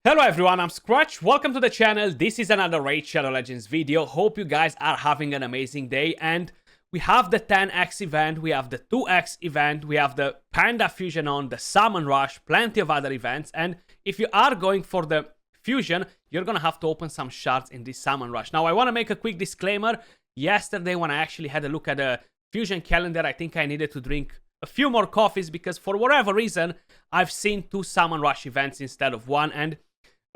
Hello everyone, I'm Skratch. Welcome to the channel. This is another Raid Shadow Legends video. Hope you guys are having an amazing day. And we have the 10x event, we have the 2x event, we have the Panda Fusion on, the Summon Rush, plenty of other events. And if you are going for the Fusion, you're gonna have to open some shards in this Summon Rush. Now I wanna make a quick disclaimer. Yesterday when I actually had a look at the Fusion calendar, I think I needed to drink a few more coffees because for whatever reason, I've seen 2 Summon Rush events instead of 1. And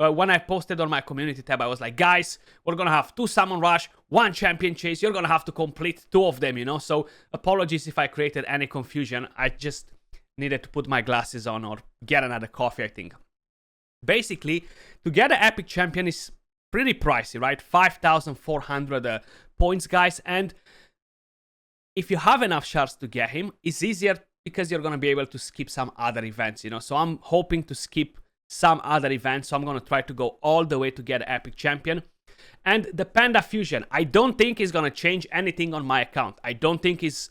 when I posted on my community tab, I was like, guys, we're gonna have 2 Summon Rush, 1 Champion Chase. You're gonna have to complete 2 of them, you know? So apologies if I created any confusion. I just needed to put my glasses on or get another coffee, I think. Basically, to get an Epic Champion is pretty pricey, right? 5,400 points, guys. And if you have enough shards to get him, it's easier because you're gonna be able to skip some other events, you know? So I'm hoping to skip some other events, so I'm gonna try to go all the way to get Epic Champion. And the Panda Fusion, I don't think is gonna change anything on my account. I don't think it's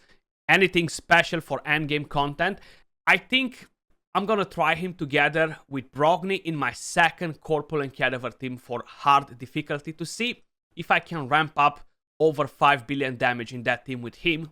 anything special for endgame content. I think I'm gonna try him together with Brogni in my second Corpulent Cadaver team for hard difficulty to see if I can ramp up over 5 billion damage in that team with him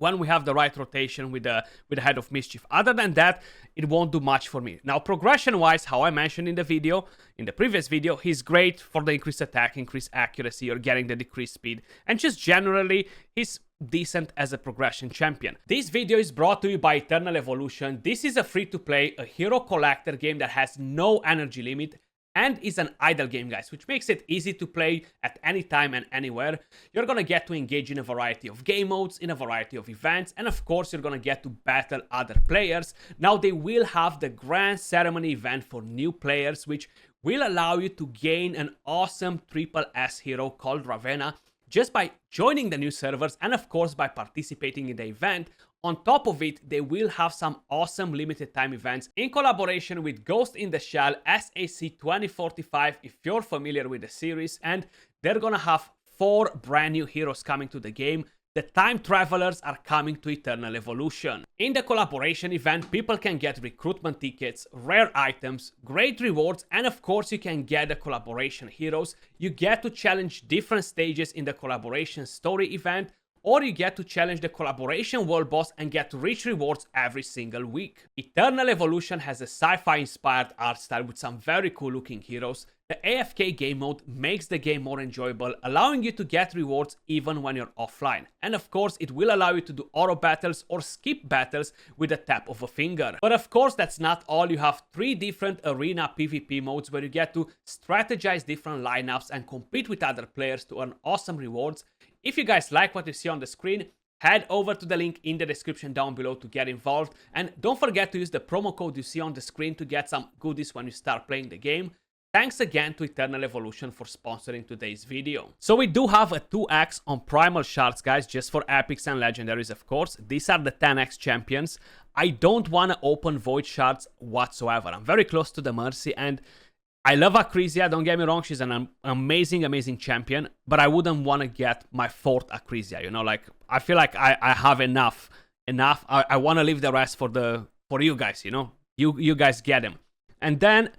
when we have the right rotation with the Head of Mischief. Other than that, it won't do much for me. Now, progression-wise, how I mentioned in the previous video, he's great for the increased attack, increased accuracy, or getting the decreased speed, and just generally, he's decent as a progression champion. This video is brought to you by Eternal Evolution. This is a free-to-play, a hero collector game that has no energy limit, and is an idle game, guys, which makes it easy to play at any time and anywhere. You're gonna get to engage in a variety of game modes, in a variety of events, and of course you're gonna get to battle other players. Now they will have the Grand Ceremony event for new players, which will allow you to gain an awesome triple S hero called Ravennaa just by joining the new servers and of course by participating in the event. On top of it, they will have some awesome limited time events in collaboration with Ghost in the Shell SAC 2045 if you're familiar with the series, and they're gonna have 4 brand new heroes coming to the game. The Time Travelers are coming to Eternal Evolution. In the collaboration event, people can get recruitment tickets, rare items, great rewards, and of course you can get the collaboration heroes. You get to challenge different stages in the collaboration story event, or you get to challenge the collaboration world boss and get rich rewards every single week. Eternal Evolution has a sci-fi inspired art style with some very cool looking heroes. The AFK game mode makes the game more enjoyable, allowing you to get rewards even when you're offline. And of course, it will allow you to do auto battles or skip battles with a tap of a finger. But of course, that's not all. You have 3 different arena PvP modes where you get to strategize different lineups and compete with other players to earn awesome rewards. If you guys like what you see on the screen, head over to the link in the description down below to get involved. And don't forget to use the promo code you see on the screen to get some goodies when you start playing the game. Thanks again to Eternal Evolution for sponsoring today's video. So we do have a 2x on Primal Shards, guys, just for Epics and Legendaries, of course. These are the 10x champions. I don't want to open Void Shards whatsoever. I'm very close to the Mercy, and I love Acrisia, don't get me wrong, she's an amazing champion, but I wouldn't want to get my 4th Acrisia, you know, like, I feel like I have enough. I want to leave the rest for you guys, you know, you guys get him. And then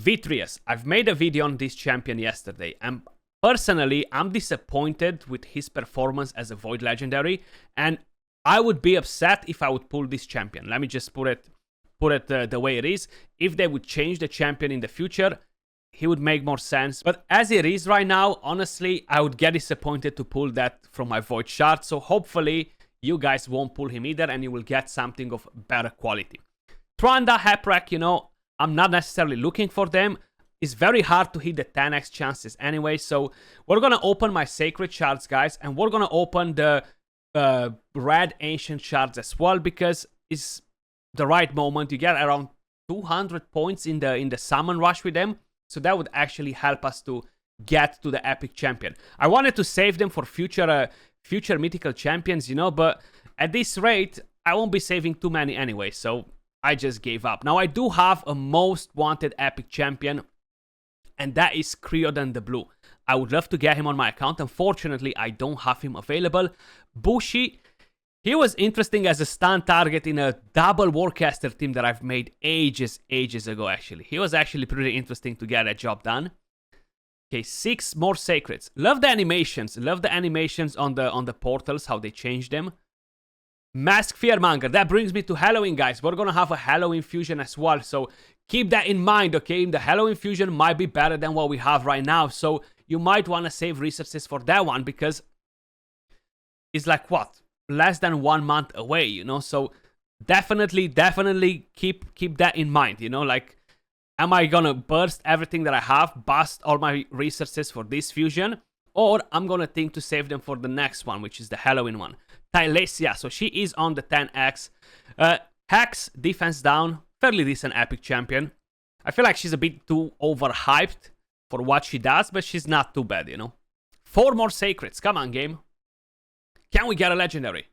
Vitreous, I've made a video on this champion yesterday, and personally, I'm disappointed with his performance as a Void Legendary, and I would be upset if I would pull this champion. Let me just put it the way it is. If they would change the champion in the future, he would make more sense. But as it is right now, honestly, I would get disappointed to pull that from my Void Shard. So hopefully you guys won't pull him either and you will get something of better quality. Tranda, Haprak, you know, I'm not necessarily looking for them. It's very hard to hit the 10x chances anyway. So we're going to open my Sacred Shards, guys. And we're going to open the Red Ancient Shards as well, because it's the right moment. You get around 200 points in the Summon Rush with them, so that would actually help us to get to the Epic Champion. I wanted to save them for future mythical champions, you know, but at this rate I won't be saving too many anyway, so I just gave up. Now I do have a most wanted Epic Champion, and that is Creodan the Blue. I would love to get him on my account. Unfortunately, I don't have him available. Bushi, He was interesting as a stun target in a double Warcaster team that I've made ages ago, actually. He was actually pretty interesting to get that job done. Okay, 6 more Sacreds. Love the animations. Love the animations on the portals, how they changed them. Mask Fearmonger. That brings me to Halloween, guys. We're gonna have a Halloween fusion as well, so keep that in mind, okay? The Halloween fusion might be better than what we have right now, so you might want to save resources for that one, because it's like, what? Less than 1 month away, you know? So definitely keep that in mind, you know? Like, am I gonna burst everything that I have, bust all my resources for this fusion, or I'm gonna think to save them for the next one, which is the Halloween one. Tylesia, so she is on the 10x. Hex, defense down, fairly decent epic champion. I feel like she's a bit too overhyped for what she does, but she's not too bad, you know. 4 more Sacreds, come on game. Can we get a legendary?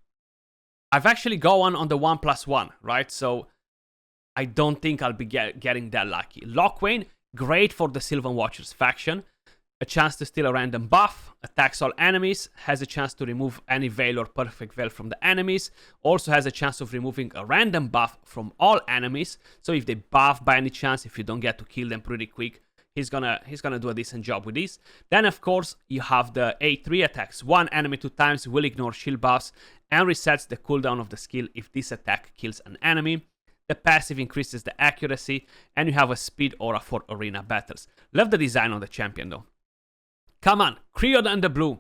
I've actually gone on the 1+1, right? So I don't think I'll be getting that lucky. Lockwayne, great for the Sylvan Watchers faction. A chance to steal a random buff, attacks all enemies, has a chance to remove any veil or perfect veil from the enemies, also has a chance of removing a random buff from all enemies, so if they buff by any chance, if you don't get to kill them pretty quick, he's gonna do a decent job with this. Then of course you have the A3, attacks one enemy 2 times, will ignore shield buffs, and resets the cooldown of the skill if this attack kills an enemy. The passive increases the accuracy, and you have a speed aura for arena battles. Love the design on the champion though. Come on, Creod and the blue.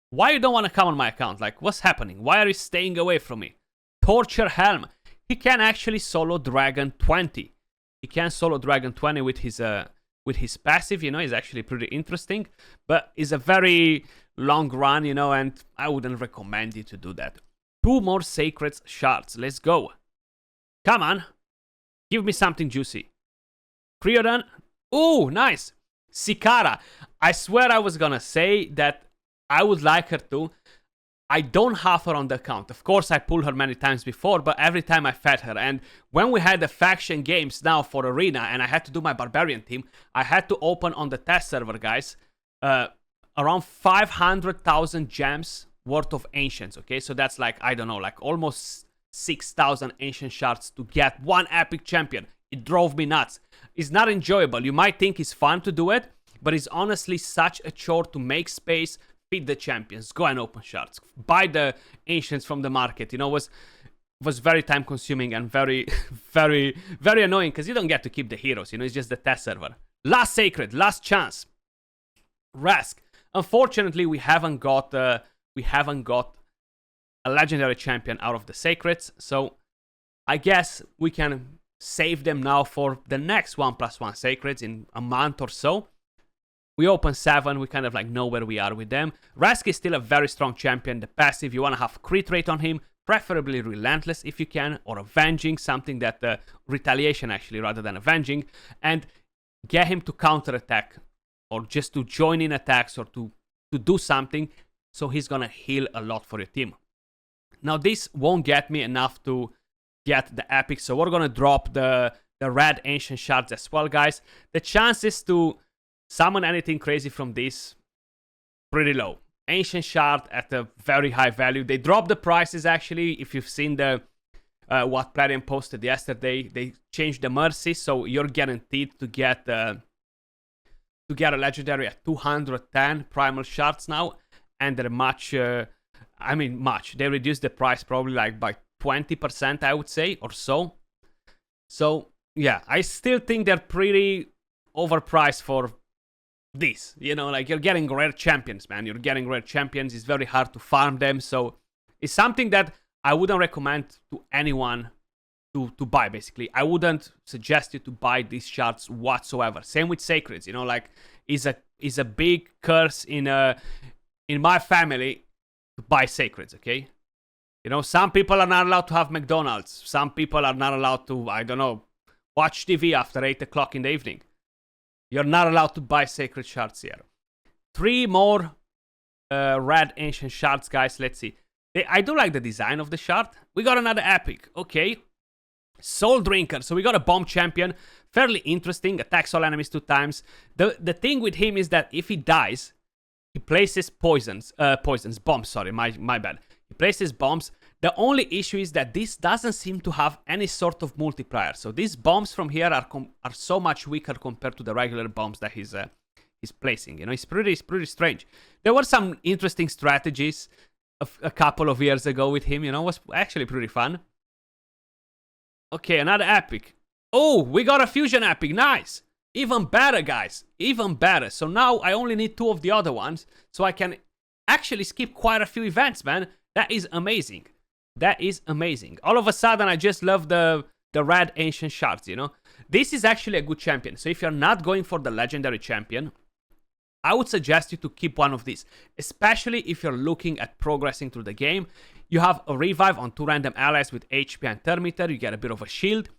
Why you don't want to come on my account? Like, what's happening? Why are you staying away from me? Torture Helm. He can actually solo Dragon 20. He can solo Dragon 20 with his passive, you know, is actually pretty interesting. But it's a very long run, you know, and I wouldn't recommend you to do that. 2 more Sacred Shards. Let's go. Come on. Give me something juicy. Creodon. Ooh, nice. Sikara. I swear I was gonna say that I would like her to. I don't have her on the account. Of course, I pulled her many times before, but every time I fed her. And when we had the faction games now for Arena, and I had to do my Barbarian team, I had to open on the test server, guys, around 500,000 gems worth of Ancients, okay? So that's like, I don't know, like almost 6,000 Ancient Shards to get one epic champion. It drove me nuts. It's not enjoyable. You might think it's fun to do it, but it's honestly such a chore to make space, feed the champions, go and open shards, buy the Ancients from the market. You know, was very time consuming and very annoying, because you don't get to keep the heroes, you know, it's just the test server. Last Sacred, last chance. Rask. Unfortunately, we haven't got a legendary champion out of the Sacreds, so I guess we can save them now for the next 1+1 Sacreds in a month or so. We open 7, we kind of like know where we are with them. Rask is still a very strong champion. The passive, you want to have crit rate on him, preferably Relentless if you can, or Avenging, something that retaliation actually rather than Avenging, and get him to counterattack or just to join in attacks or to do something, so he's gonna heal a lot for your team. Now this won't get me enough to get the epic, so we're gonna drop the red Ancient Shards as well, guys. The chances to summon anything crazy from this, pretty low. Ancient Shard at a very high value. They dropped the prices actually. If you've seen the what Plarium posted yesterday, they changed the mercy, so you're guaranteed to get a legendary at 210 primal shards now, and they're much. They reduced the price probably like by 20%, I would say, or so. So yeah, I still think they're pretty overpriced for this, you know, like you're getting rare champions, man. You're getting rare champions. It's very hard to farm them, so it's something that I wouldn't recommend to anyone to buy. Basically, I wouldn't suggest you to buy these shards whatsoever. Same with Sacreds, you know, like is a big curse in my family to buy Sacreds. Okay, you know, some people are not allowed to have McDonald's. Some people are not allowed to, I don't know, watch TV after 8 o'clock in the evening. You're not allowed to buy Sacred Shards here. 3 more red Ancient Shards, guys. Let's see. I do like the design of the shard. We got another epic. Okay. Soul Drinker. So we got a bomb champion. Fairly interesting. Attacks all enemies 2 times. The thing with him is that if he dies, he places bombs. Sorry, my bad. He places bombs The only issue is that this doesn't seem to have any sort of multiplier. So these bombs from here are so much weaker compared to the regular bombs that he's placing. You know, it's pretty strange. There were some interesting strategies a couple of years ago with him. You know, it was actually pretty fun. Okay, another epic. Oh, we got a fusion epic. Nice. Even better, guys. Even better. So now I only need 2 of the other ones, so I can actually skip quite a few events, man. That is amazing. That is amazing. All of a sudden, I just love the red ancient shards, you know? This is actually a good champion. So if you're not going for the legendary champion, I would suggest you to keep one of these, especially if you're looking at progressing through the game. You have a revive on 2 random allies with HP and Thermiter. You get a bit of a shield.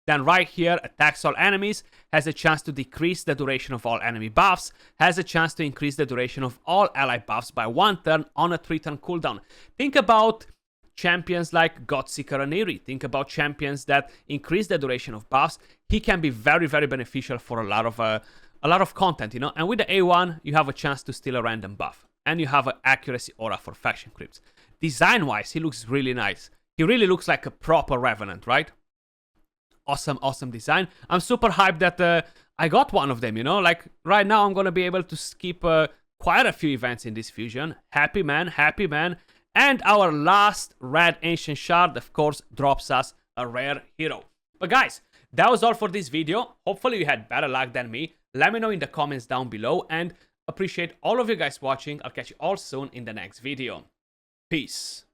Then right here, attacks all enemies, has a chance to decrease the duration of all enemy buffs, has a chance to increase the duration of all ally buffs by 1 turn on a 3-turn cooldown. Think about champions like Godseeker and Eerie. Think about champions that increase the duration of buffs. He can be very, very beneficial for a lot of content, you know. And with the A1, you have a chance to steal a random buff, and you have an accuracy aura for faction creeps. Design-wise, he looks really nice. He really looks like a proper Revenant, right? Awesome design. I'm super hyped that I got one of them, you know. Like right now, I'm gonna be able to skip quite a few events in this fusion. Happy man. And our last red ancient shard, of course, drops us a rare hero. But guys, that was all for this video. Hopefully you had better luck than me. Let me know in the comments down below, and appreciate all of you guys watching. I'll catch you all soon in the next video. Peace.